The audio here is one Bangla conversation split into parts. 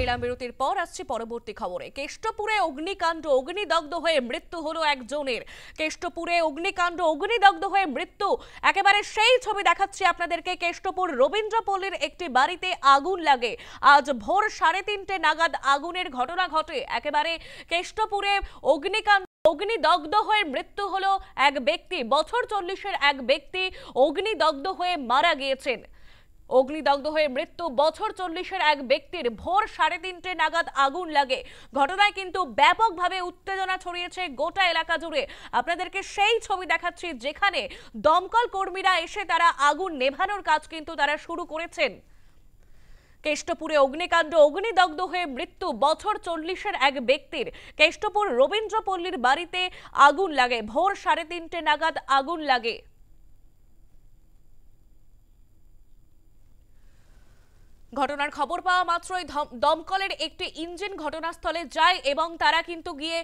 নিলাম বিরতির পর আসছি পরবর্তী খবরে। কেষ্টপুরে অগ্নিকাণ্ড, অগ্নিদগ্ধ হয়ে মৃত্যু হলো একজনের। কেষ্টপুরে অগ্নিকাণ্ড, অগ্নিদগ্ধ হয়ে মৃত্যু, একেবারে সেই ছবি দেখাচ্ছি আপনাদেরকে। কেষ্টপুর রবীন্দ্রপল্লীর একটি বাড়িতে আগুন লাগে। আজ ভোর 3:30 নাগাদ আগুনের ঘটনা ঘটে। একেবারে কেষ্টপুরে অগ্নিকাণ্ড, অগ্নিদগ্ধ হয়ে মৃত্যু হলো এক ব্যক্তি। বছর 40-এর এক ব্যক্তি অগ্নিদগ্ধ হয়ে মারা গিয়েছেন। অগ্নিদগ্ধ হয়ে মৃত্যু বছর 40-এর এক ব্যক্তির। ভোর 3:30 নাগাদ আগুন লাগে। ঘটনায় কিন্তু ব্যাপকভাবে উত্তেজনা ছড়িয়েছে গোটা এলাকা জুড়ে। আপনাদেরকে সেই ছবি দেখাচ্ছি যেখানে দমকল কর্মীরা এসে তারা আগুন নেভানোর কাজ কিন্তু তারা শুরু করেছেন। কেষ্টপুরে অগ্নিকাণ্ড, অগ্নিদগ্ধ হয়ে মৃত্যু বছর 40-এর এক ব্যক্তির। কেষ্টপুর রবীন্দ্রপল্লীর বাড়িতে আগুন লাগে। ভোর 3:30 নাগাদ আগুন লাগে। ঘটনার খবর পাওয়া মাত্রই দমকলের একটি ইঞ্জিন ঘটনাস্থলে যায় এবং তারা কিন্তু গিয়ে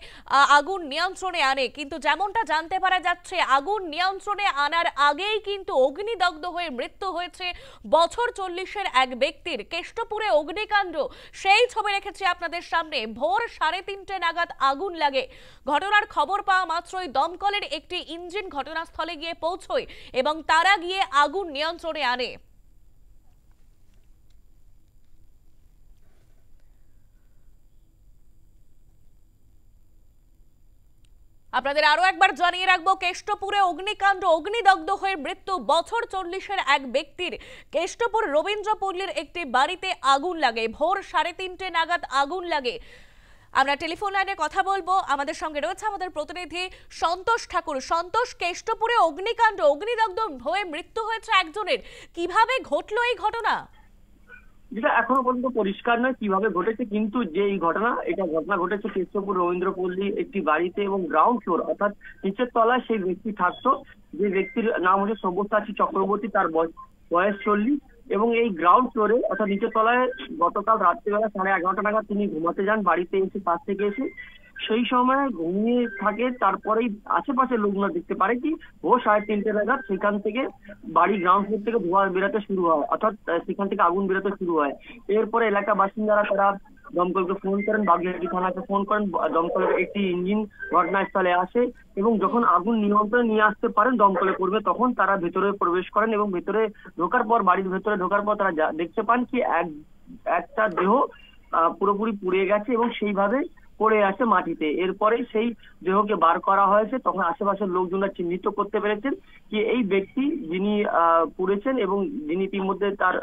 আগুন নিয়ন্ত্রণে আনে। কিন্তু যেমনটা জানতে পারা যাচ্ছে, আগুন নিয়ন্ত্রণে আনার আগেই কিন্তু অগ্নিদগ্ধ হয়ে মৃত্যু হয়েছে বছর 40-এর এক ব্যক্তির। কেষ্টপুরে অগ্নিকাণ্ড, সেই ছবি রেখেছি আপনাদের সামনে। ভোর 3:30 নাগাদ আগুন লাগে। ঘটনার খবর পাওয়া মাত্রই দমকলের একটি ইঞ্জিন ঘটনাস্থলে গিয়ে পৌঁছয় এবং তারা গিয়ে আগুন নিয়ন্ত্রণে আনে। আপনাদের আরো একবার জানিয়ে রাখবো, কেষ্টপুরে অগ্নিকাণ্ড, অগ্নিদগ্ধ হয়ে মৃত্যু বছর 40-এর এক ব্যক্তির। কেষ্টপুর রবীন্দ্রপল্লীর একটি বাড়িতে আগুন লাগে। ভোর 3:30 নাগাদ আগুন লাগে। আমরা টেলিফোন লাইনে কথা বলবো। আমাদের সঙ্গে রয়েছে আমাদের প্রতিনিধি সন্তোষ ঠাকুর। সন্তোষ, কেষ্টপুরে অগ্নিকাণ্ড, অগ্নিদগ্ধ হয়ে মৃত্যু হয়েছে একজনের, কিভাবে ঘটলো এই ঘটনা? যেটা এখনো পর্যন্ত পরিষ্কার নয় কিভাবে ঘটেছে, কিন্তু যে এই ঘটনা ঘটেছে কেষ্টপুর রবীন্দ্রপল্লী একটি বাড়িতে এবং গ্রাউন্ড ফ্লোর অর্থাৎ নিচের তলায় সেই ব্যক্তি থাকতো। যে ব্যক্তির নাম হচ্ছে সব্যসাচী চক্রবর্তী, তার বয়স 40 এবং এই গ্রাউন্ড ফ্লোরে অর্থাৎ নিচের তলায় গতকাল রাত্রিবেলা 11:30 নাগাদ তিনি ঘুমাতে যান। বাড়িতে এসে কাজ থেকে এসে সেই সময় ঘুমিয়ে থাকে। তারপরেই আশেপাশের লোকগুলো দেখতে পারে কি ভোর 3:30 নাগাদ সেখান থেকে বাড়ি গ্রাউন্ড ফ্লোর থেকে ধোঁয়া বেরোতে শুরু হয়, অর্থাৎ সেখান থেকে আগুন বেরোতে শুরু হয়। এরপরে এলাকা বাসিন্দারা তারা দমকলকে ফোন করেন, বাগুইআটি থানাকে ফোন করেন। দমকলের একটি ইঞ্জিন ঘটনাস্থলে আসে এবং যখন আগুন নিয়ন্ত্রণে নিয়ে আসতে পারেন দমকলে করবে, তখন তারা ভেতরে প্রবেশ করেন এবং ভেতরে ঢোকার পর, বাড়ির ভেতরে ঢোকার পর তারা দেখতে পান কি একটা দেহ পুরোপুরি পুড়ে গেছে এবং সেইভাবে পড়ে আছে মাটিতে। এরপরে সেই দেহকে বার করা হয়েছে। তখন আশেপাশের লোকজনরা চিহ্নিত করতে পেরেছেন যে এই ব্যক্তি যিনি পুড়েছেন এবং যিনি ইতিমধ্যে তার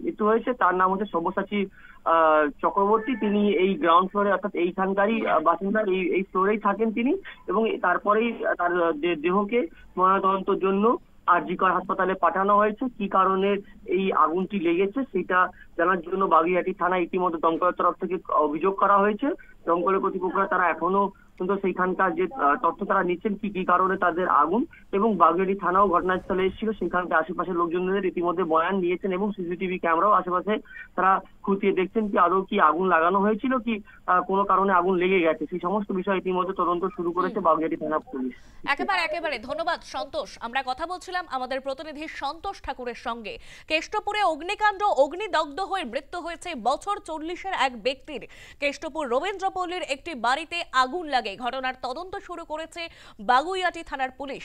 মৃত্যু হয়েছে তার নাম হচ্ছে সব্যসাচী চক্রবর্তী। তিনি এই গ্রাউন্ড ফ্লোরে অর্থাৎ এইখানকারই বাসিন্দা, এই ফ্লোরেই থাকেন তিনি। এবং তারপরেই তার দেহকে ময়নাতদন্তের জন্য আরজিকর হাসপাতালে পাঠানো হয়েছে। কি কারণে এই আগুনটি লেগেছে সেটা জানার জন্য বাগুইআটি থানা ইতিমধ্যে দমকলের তরফ থেকে অভিযোগ করা হয়েছে। দমকলের কর্তৃপক্ষরা তারা এখনো কিন্তু সেইখানকার যে তথ্য তারা নিচ্ছেন কি কারণে তাদের আগুন, এবং বাগুইআটি থানাও ঘটনাস্থলে এসেছিল। সেখানকার আশেপাশের লোকজনদের ইতিমধ্যে বয়ান দিয়েছেন এবং সিসিটিভি ক্যামেরাও আশেপাশে তারা খুঁটিয়ে দেখছেন কি আদৌ কি আগুন লাগানো হয়েছিল কি কোনো কারণে আগুন লেগে গেছে। সেই সমস্ত বিষয় ইতিমধ্যে তদন্ত শুরু করেছে বাগুইআটি থানা পুলিশ। একেবারে ধন্যবাদ সন্তোষ। আমরা কথা বলছিলাম আমাদের প্রতিনিধি সন্তোষ ঠাকুরের সঙ্গে। কেষ্টপুরে অগ্নিকাণ্ড, অগ্নিদগ্ধ হয়ে মৃত্যু হয়েছে বছর 40-এর এক ব্যক্তির। কেষ্টপুর রবীন্দ্রপল্লীর একটি বাড়িতে আগুন লাগে। ঘটনার তদন্ত শুরু করেছে বাগুইআটি থানার পুলিশ।